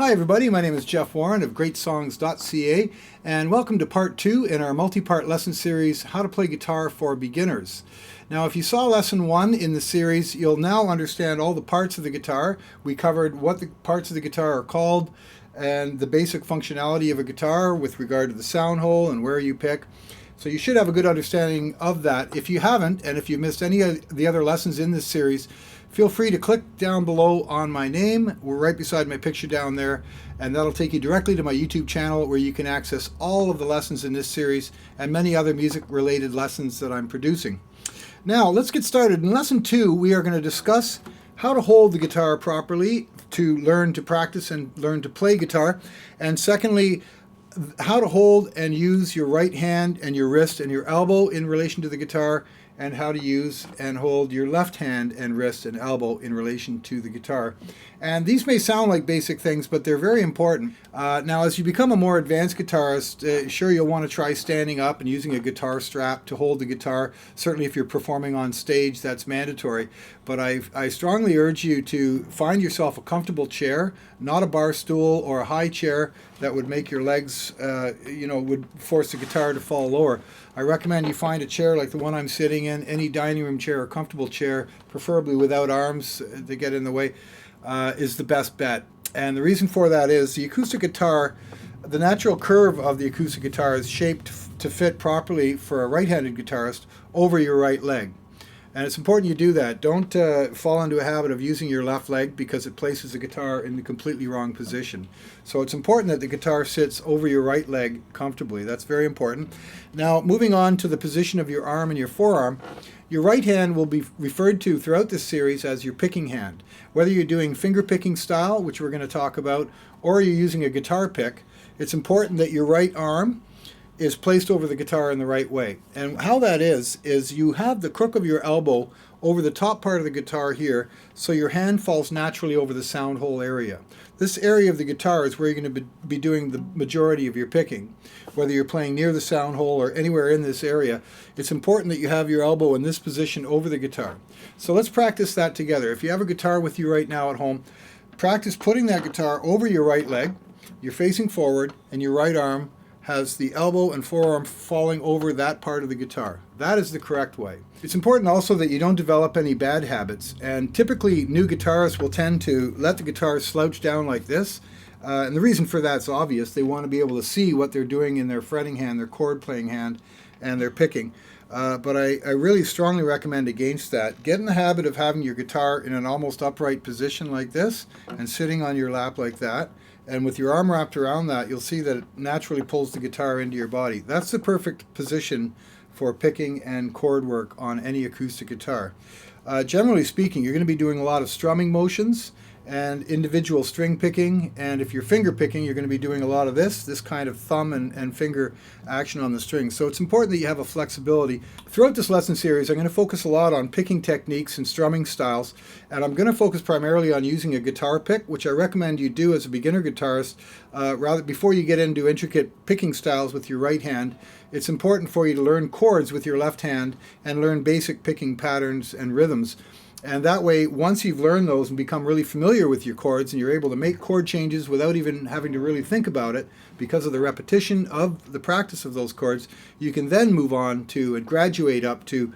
Hi everybody, my name is Jeff Warren of greatsongs.ca and welcome to part 2 in our multi-part lesson series, How to Play Guitar for Beginners. Now if you saw lesson 1 in the series, you'll now understand all the parts of the guitar. We covered what the parts of the guitar are called and the basic functionality of a guitar with regard to the sound hole and where you pick. So you should have a good understanding of that. If you haven't, and if you missed any of the other lessons in this series, feel free to click down below on my name. We're right beside my picture down there, and that'll take you directly to my YouTube channel where you can access all of the lessons in this series and many other music-related lessons that I'm producing. Now, let's get started. In lesson 2, we are going to discuss how to hold the guitar properly to learn to practice and learn to play guitar, and secondly, how to hold and use your right hand and your wrist and your elbow in relation to the guitar, and how to use and hold your left hand and wrist and elbow in relation to the guitar. And these may sound like basic things, but they're very important. Now, as you become a more advanced guitarist, sure, you'll want to try standing up and using a guitar strap to hold the guitar. Certainly if you're performing on stage, that's mandatory. But I strongly urge you to find yourself a comfortable chair, not a bar stool or a high chair that would make your legs, would force the guitar to fall lower. I recommend you find a chair like the one I'm sitting in. Any dining room chair or comfortable chair, preferably without arms to get in the way, is the best bet. And the reason for that is the acoustic guitar, the natural curve of the acoustic guitar is shaped to fit properly for a right-handed guitarist over your right leg. And it's important you do that. Don't fall into a habit of using your left leg because it places the guitar in the completely wrong position. So it's important that the guitar sits over your right leg comfortably. That's very important. Now, moving on to the position of your arm and your forearm, your right hand will be referred to throughout this series as your picking hand. Whether you're doing finger picking style, which we're going to talk about, or you're using a guitar pick, it's important that your right arm is placed over the guitar in the right way. And how that is you have the crook of your elbow over the top part of the guitar here, so your hand falls naturally over the sound hole area. This area of the guitar is where you're going to be doing the majority of your picking. Whether you're playing near the sound hole or anywhere in this area, it's important that you have your elbow in this position over the guitar. So let's practice that together. If you have a guitar with you right now at home, practice putting that guitar over your right leg, you're facing forward, and your right arm has the elbow and forearm falling over that part of the guitar. That is the correct way. It's important also that you don't develop any bad habits, and typically new guitarists will tend to let the guitar slouch down like this, and the reason for that's obvious. They want to be able to see what they're doing in their fretting hand, their chord playing hand, and their picking. But I really strongly recommend against that. Get in the habit of having your guitar in an almost upright position like this and sitting on your lap like that. And with your arm wrapped around that, you'll see that it naturally pulls the guitar into your body. That's the perfect position for picking and chord work on any acoustic guitar. Generally speaking, you're going to be doing a lot of strumming motions and individual string picking, and if you're finger picking, you're going to be doing a lot of this kind of thumb and finger action on the strings. So it's important that you have a flexibility. Throughout this lesson series, I'm going to focus a lot on picking techniques and strumming styles, and I'm going to focus primarily on using a guitar pick, which I recommend you do as a beginner guitarist. Rather, before you get into intricate picking styles with your right hand, it's important for you to learn chords with your left hand and learn basic picking patterns and rhythms. And that way, once you've learned those and become really familiar with your chords and you're able to make chord changes without even having to really think about it because of the repetition of the practice of those chords, you can then move on to and graduate up to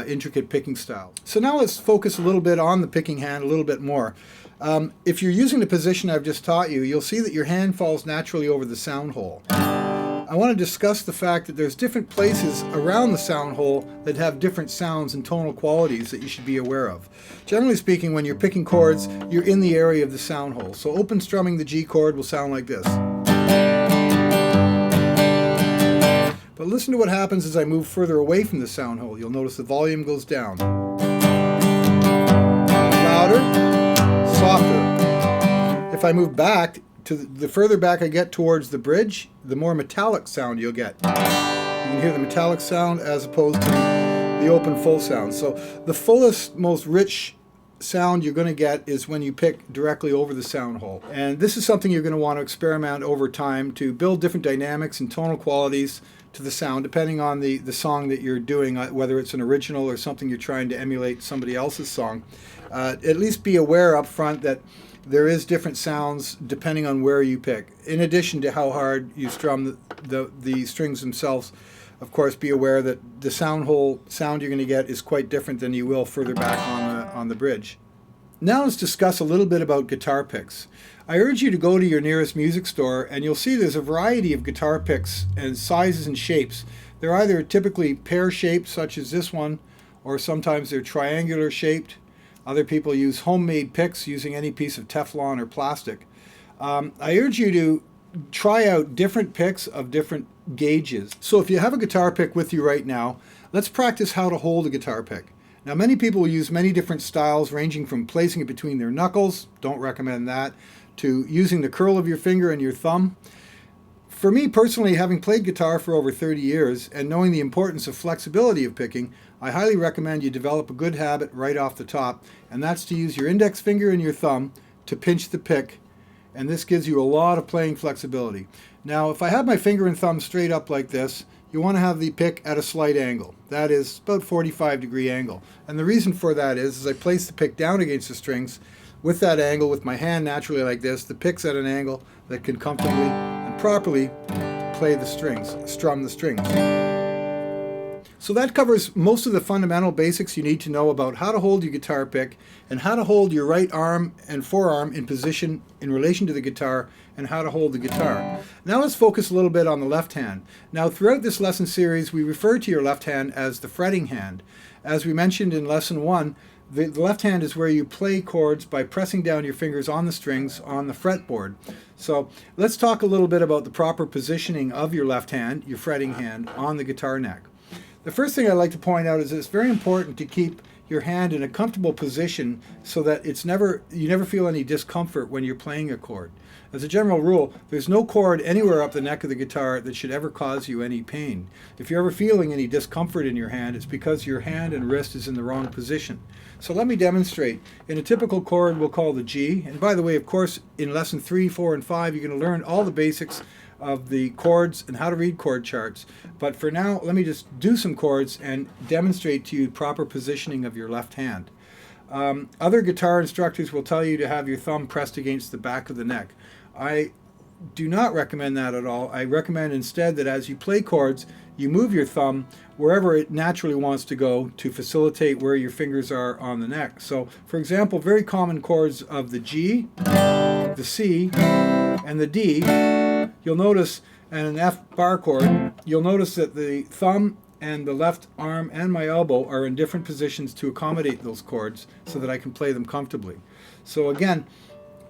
intricate picking styles. So now let's focus a little bit on the picking hand a little bit more. If you're using the position I've just taught you, you'll see that your hand falls naturally over the sound hole. I want to discuss the fact that there's different places around the sound hole that have different sounds and tonal qualities that you should be aware of. Generally speaking, when you're picking chords, you're in the area of the sound hole. So open strumming the G chord will sound like this. But listen to what happens as I move further away from the sound hole. You'll notice the volume goes down. Louder, softer. If I move back, the further back I get towards the bridge, the more metallic sound you'll get. You can hear the metallic sound as opposed to the open full sound. So the fullest, most rich sound you're going to get is when you pick directly over the sound hole. And this is something you're going to want to experiment over time to build different dynamics and tonal qualities to the sound, depending on the song that you're doing, whether it's an original or something you're trying to emulate somebody else's song. At least be aware up front that there is different sounds depending on where you pick. In addition to how hard you strum the strings themselves, of course, be aware that the sound you're going to get is quite different than you will further back on the bridge. Now let's discuss a little bit about guitar picks. I urge you to go to your nearest music store, and you'll see there's a variety of guitar picks and sizes and shapes. They're either typically pear-shaped, such as this one, or sometimes they're triangular shaped. Other people use homemade picks using any piece of Teflon or plastic. I urge you to try out different picks of different gauges. So if you have a guitar pick with you right now, let's practice how to hold a guitar pick. Now, many people will use many different styles, ranging from placing it between their knuckles, don't recommend that, to using the curl of your finger and your thumb. For me personally, having played guitar for over 30 years and knowing the importance of flexibility of picking, I highly recommend you develop a good habit right off the top, and that's to use your index finger and your thumb to pinch the pick, and this gives you a lot of playing flexibility. Now, if I have my finger and thumb straight up like this, you want to have the pick at a slight angle. That is about 45-degree angle. And the reason for that is I place the pick down against the strings with that angle, with my hand naturally like this. The pick's at an angle that can comfortably and properly play the strings, strum the strings. So that covers most of the fundamental basics you need to know about how to hold your guitar pick and how to hold your right arm and forearm in position in relation to the guitar and how to hold the guitar. Now let's focus a little bit on the left hand. Now throughout this lesson series we refer to your left hand as the fretting hand. As we mentioned in lesson 1, the left hand is where you play chords by pressing down your fingers on the strings on the fretboard. So let's talk a little bit about the proper positioning of your left hand, your fretting hand, on the guitar neck. The first thing I'd like to point out is that it's very important to keep your hand in a comfortable position so that you never feel any discomfort when you're playing a chord. As a general rule, there's no chord anywhere up the neck of the guitar that should ever cause you any pain. If you're ever feeling any discomfort in your hand, it's because your hand and wrist is in the wrong position. So let me demonstrate. In a typical chord we'll call the G, and by the way, of course, in lesson 3, 4, and 5 you're going to learn all the basics of the chords and how to read chord charts. But for now, let me just do some chords and demonstrate to you proper positioning of your left hand. Other guitar instructors will tell you to have your thumb pressed against the back of the neck. I do not recommend that at all. I recommend instead that as you play chords, you move your thumb wherever it naturally wants to go to facilitate where your fingers are on the neck. So, for example, very common chords of the G, the C, and the D, you'll notice, and an F bar chord, you'll notice that the thumb and the left arm and my elbow are in different positions to accommodate those chords so that I can play them comfortably. So again,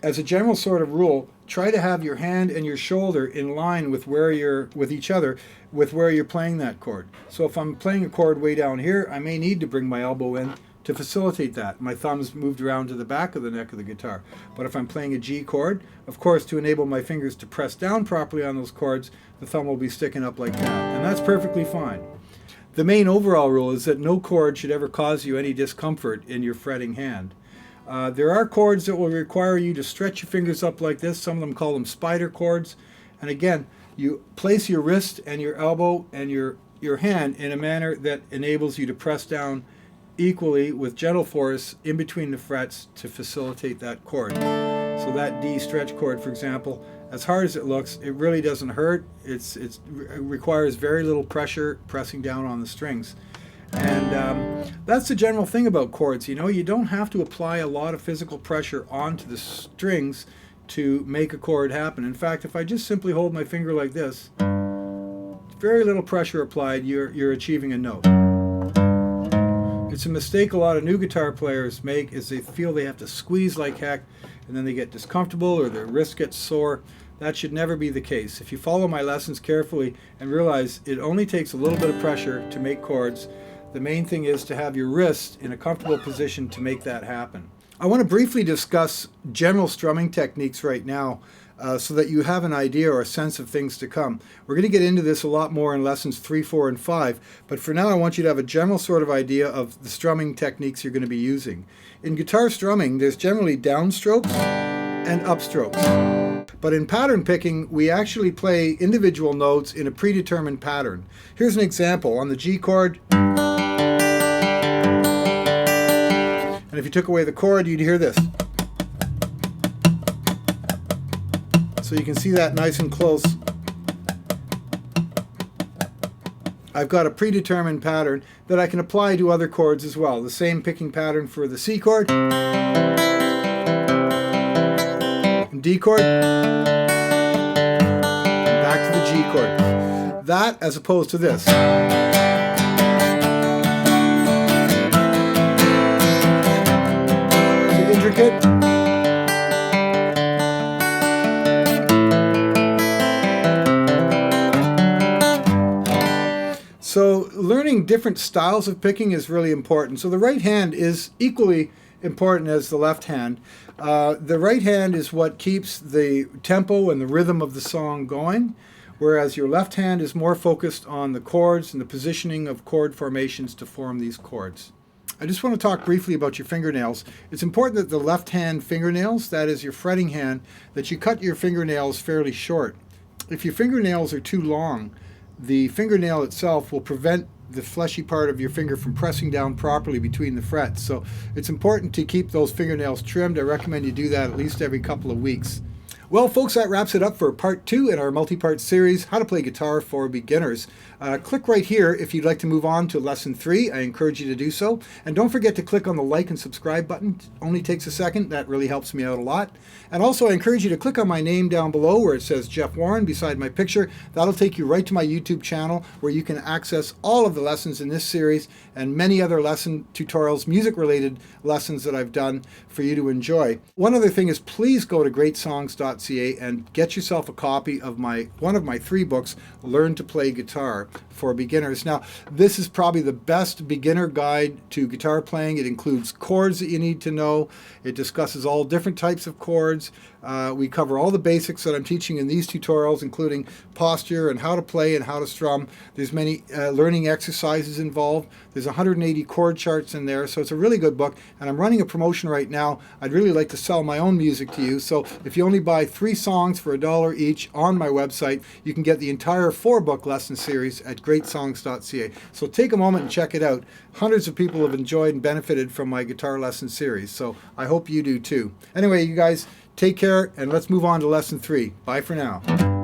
as a general sort of rule, try to have your hand and your shoulder in line with where you're playing that chord. So if I'm playing a chord way down here, I may need to bring my elbow in to facilitate that. My thumb's moved around to the back of the neck of the guitar. But if I'm playing a G chord, of course, to enable my fingers to press down properly on those chords, the thumb will be sticking up like that. And that's perfectly fine. The main overall rule is that no chord should ever cause you any discomfort in your fretting hand. There are chords that will require you to stretch your fingers up like this. Some of them call them spider chords. And again, you place your wrist and your elbow and your hand in a manner that enables you to press down equally with gentle force in between the frets to facilitate that chord. So that D stretch chord, for example, as hard as it looks, it really doesn't hurt. It requires very little pressure pressing down on the strings. And that's the general thing about chords. You know, you don't have to apply a lot of physical pressure onto the strings to make a chord happen. In fact, if I just simply hold my finger like this, very little pressure applied, you're achieving a note. It's a mistake a lot of new guitar players make, is they feel they have to squeeze like heck and then they get discomfortable or their wrist gets sore. That should never be the case. If you follow my lessons carefully and realize it only takes a little bit of pressure to make chords, the main thing is to have your wrist in a comfortable position to make that happen. I want to briefly discuss general strumming techniques right now so that you have an idea or a sense of things to come. We're going to get into this a lot more in lessons 3, 4, and 5, but for now I want you to have a general sort of idea of the strumming techniques you're going to be using. In guitar strumming, there's generally downstrokes and upstrokes. But in pattern picking, we actually play individual notes in a predetermined pattern. Here's an example. On the G chord, and if you took away the chord, you'd hear this. So you can see that nice and close. I've got a predetermined pattern that I can apply to other chords as well. The same picking pattern for the C chord, D chord, back to the G chord. That as opposed to this. Too intricate. So learning different styles of picking is really important. So the right hand is equally important as the left hand. The right hand is what keeps the tempo and the rhythm of the song going, whereas your left hand is more focused on the chords and the positioning of chord formations to form these chords. I just want to talk briefly about your fingernails. It's important that the left hand fingernails, that is your fretting hand, that you cut your fingernails fairly short. If your fingernails are too long, the fingernail itself will prevent the fleshy part of your finger from pressing down properly between the frets. So it's important to keep those fingernails trimmed. I recommend you do that at least every couple of weeks. Well, folks, that wraps it up for part 2 in our multi-part series, How to Play Guitar for Beginners. Click right here if you'd like to move on to lesson 3. I encourage you to do so. And don't forget to click on the like and subscribe button. It only takes a second. That really helps me out a lot. And also, I encourage you to click on my name down below where it says Jeff Warren beside my picture. That'll take you right to my YouTube channel where you can access all of the lessons in this series and many other lesson tutorials, music-related lessons that I've done for you to enjoy. One other thing is, please go to greatsongs.ca and get yourself a copy of one of my 3 books, Learn to Play Guitar for Beginners. Now, this is probably the best beginner guide to guitar playing. It includes chords that you need to know. It discusses all different types of chords. We cover all the basics that I'm teaching in these tutorials, including posture and how to play and how to strum. There's many learning exercises involved. There's 180 chord charts in there, so it's a really good book. And I'm running a promotion right now. I'd really like to sell my own music to you. So if you only buy 3 songs for $1 each on my website, you can get the entire 4-book lesson series at greatsongs.ca. So take a moment and check it out. Hundreds of people have enjoyed and benefited from my guitar lesson series, so I hope you do too. Anyway, you guys, take care, and let's move on to lesson 3. Bye for now.